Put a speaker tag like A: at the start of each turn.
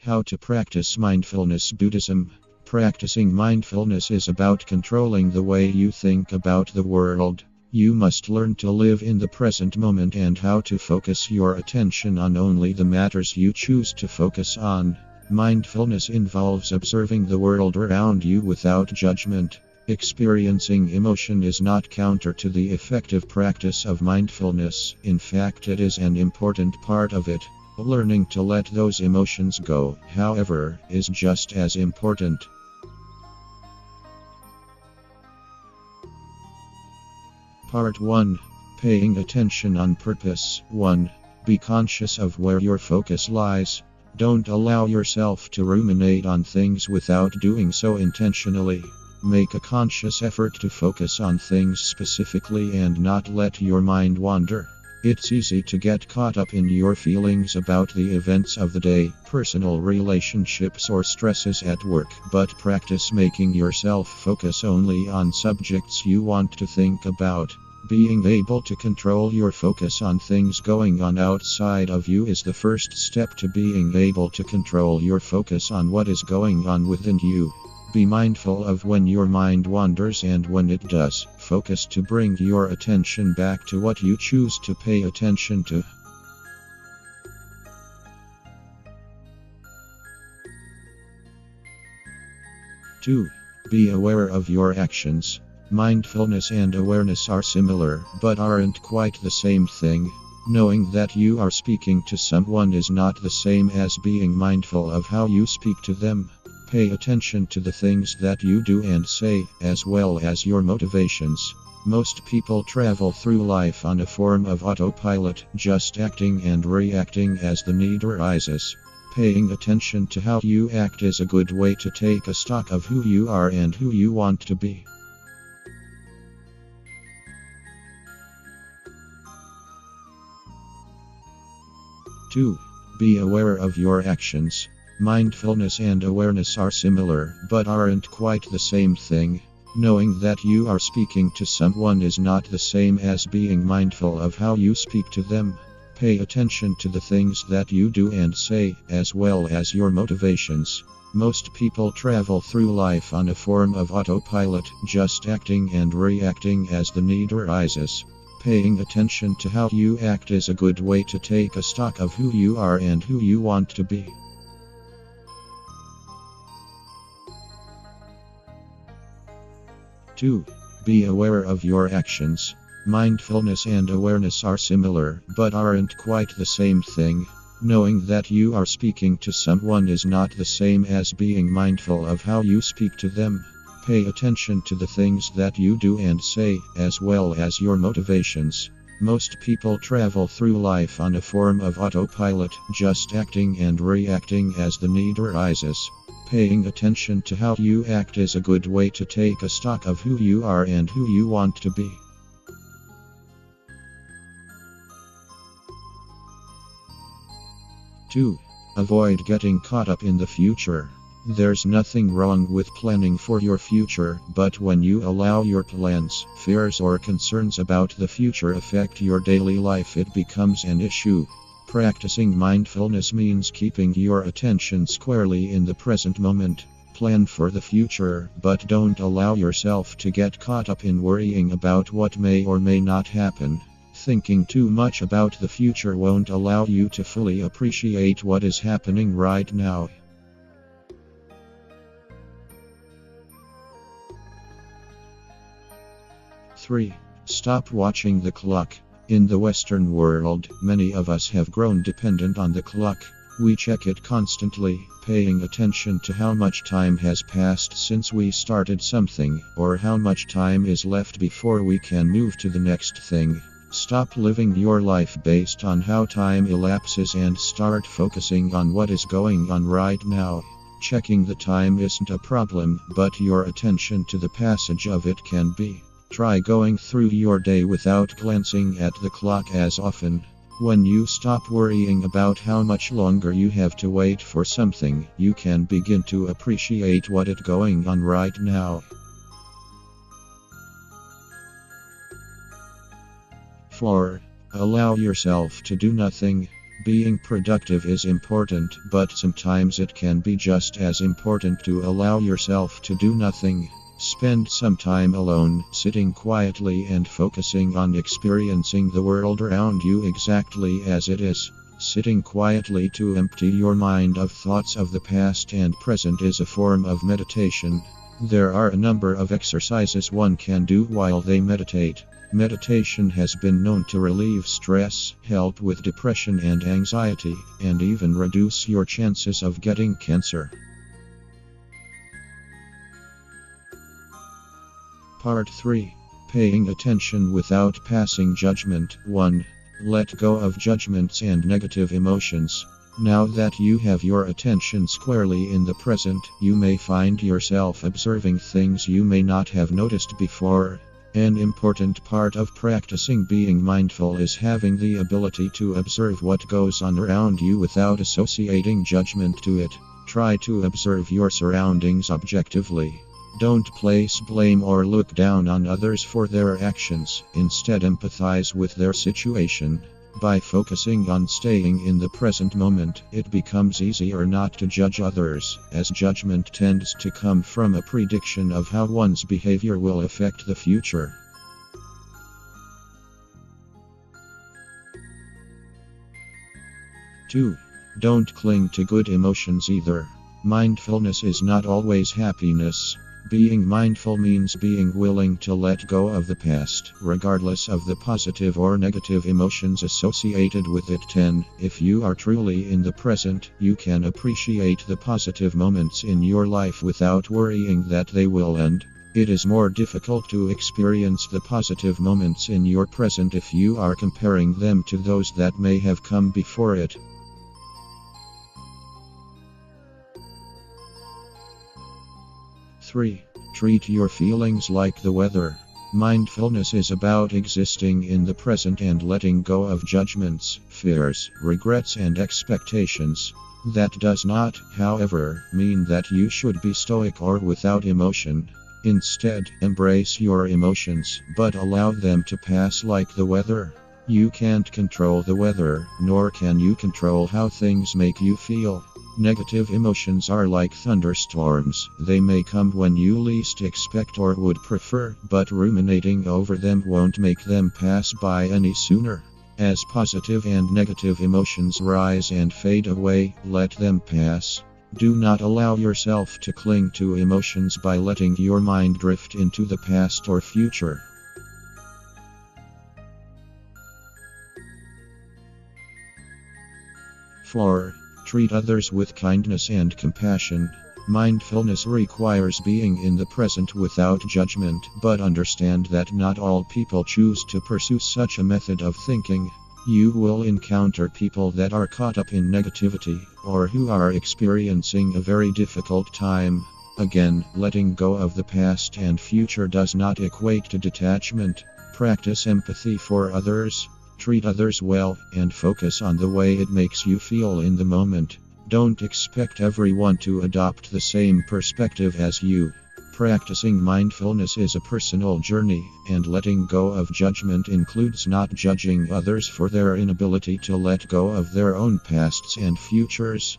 A: How to practice Mindfulness Buddhism. Practicing mindfulness is about controlling the way you think about the world. You must learn to live in the present moment and how to focus your attention on only the matters you choose to focus on. Mindfulness involves observing the world around you without judgment. Experiencing emotion is not counter to the effective practice of mindfulness. In fact, it is an important part of it. Learning to let those emotions go, however, is just as important. Part 1. Paying attention on purpose. 1. Be conscious of where your focus lies. Don't allow yourself to ruminate on things without doing so intentionally. Make a conscious effort to focus on things specifically and not let your mind wander. It's easy to get caught up in your feelings about the events of the day, personal relationships or stresses at work, but practice making yourself focus only on subjects you want to think about. Being able to control your focus on things going on outside of you is the first step to being able to control your focus on what is going on within you. Be mindful of when your mind wanders, and when it does, focus to bring your attention back to what you choose to pay attention to. 2. Be aware of your actions. Mindfulness and awareness are similar, but aren't quite the same thing. Knowing that you are speaking to someone is not the same as being mindful of how you speak to them. Pay attention to the things that you do and say, as well as your motivations. Most people travel through life on a form of autopilot, just acting and reacting as the need arises. Paying attention to how you act is a good way to take a stock of who you are and who you want to be. 2. Be aware of your actions. Mindfulness and awareness are similar, but aren't quite the same thing. Knowing that you are speaking to someone is not the same as being mindful of how you speak to them. Pay attention to the things that you do and say, as well as your motivations. Most people travel through life on a form of autopilot, just acting and reacting as the need arises. Paying attention to how you act is a good way to take a stock of who you are and who you want to be. 2. Be aware of your actions. Mindfulness and awareness are similar, but aren't quite the same thing. Knowing that you are speaking to someone is not the same as being mindful of how you speak to them. Pay attention to the things that you do and say, as well as your motivations. Most people travel through life on a form of autopilot, just acting and reacting as the need arises. Paying attention to how you act is a good way to take a stock of who you are and who you want to be. 2. Avoid getting caught up in the future. There's nothing wrong with planning for your future, but when you allow your plans, fears or concerns about the future affect your daily life, it becomes an issue. Practicing mindfulness means keeping your attention squarely in the present moment. Plan for the future, but don't allow yourself to get caught up in worrying about what may or may not happen. Thinking too much about the future won't allow you to fully appreciate what is happening right now. 3. Stop watching the clock. In the Western world, many of us have grown dependent on the clock. We check it constantly, paying attention to how much time has passed since we started something, or how much time is left before we can move to the next thing. Stop living your life based on how time elapses and start focusing on what is going on right now. Checking the time isn't a problem, but your attention to the passage of it can be. Try going through your day without glancing at the clock as often. When you stop worrying about how much longer you have to wait for something, you can begin to appreciate what is going on right now. 4. Allow yourself to do nothing. Being productive is important, but sometimes it can be just as important to allow yourself to do nothing. Spend some time alone, sitting quietly and focusing on experiencing the world around you exactly as it is. Sitting quietly to empty your mind of thoughts of the past and present is a form of meditation. There are a number of exercises one can do while they meditate. Meditation has been known to relieve stress, help with depression and anxiety, and even reduce your chances of getting cancer. Part 3. Paying attention without passing judgment. 1. Let go of judgments and negative emotions. Now that you have your attention squarely in the present, you may find yourself observing things you may not have noticed before. An important part of practicing being mindful is having the ability to observe what goes on around you without associating judgment to it. Try to observe your surroundings objectively. Don't place blame or look down on others for their actions, instead empathize with their situation. By focusing on staying in the present moment, it becomes easier not to judge others, as judgment tends to come from a prediction of how one's behavior will affect the future. 2. Don't cling to good emotions either. Mindfulness is not always happiness. Being mindful means being willing to let go of the past, regardless of the positive or negative emotions associated with it. 10. If you are truly in the present, you can appreciate the positive moments in your life without worrying that they will end. It is more difficult to experience the positive moments in your present if you are comparing them to those that may have come before it. 3. Treat your feelings like the weather. Mindfulness is about existing in the present and letting go of judgments, fears, regrets, and expectations. That does not, however, mean that you should be stoic or without emotion. Instead, embrace your emotions, but allow them to pass like the weather. You can't control the weather, nor can you control how things make you feel. Negative emotions are like thunderstorms. They may come when you least expect or would prefer, but ruminating over them won't make them pass by any sooner. As positive and negative emotions rise and fade away, let them pass. Do not allow yourself to cling to emotions by letting your mind drift into the past or future. 4. Treat others with kindness and compassion. Mindfulness requires being in the present without judgment, but understand that not all people choose to pursue such a method of thinking. You will encounter people that are caught up in negativity, or who are experiencing a very difficult time. Again, letting go of the past and future does not equate to detachment. Practice empathy for others. Treat others well, and focus on the way it makes you feel in the moment. Don't expect everyone to adopt the same perspective as you. Practicing mindfulness is a personal journey, and letting go of judgment includes not judging others for their inability to let go of their own pasts and futures.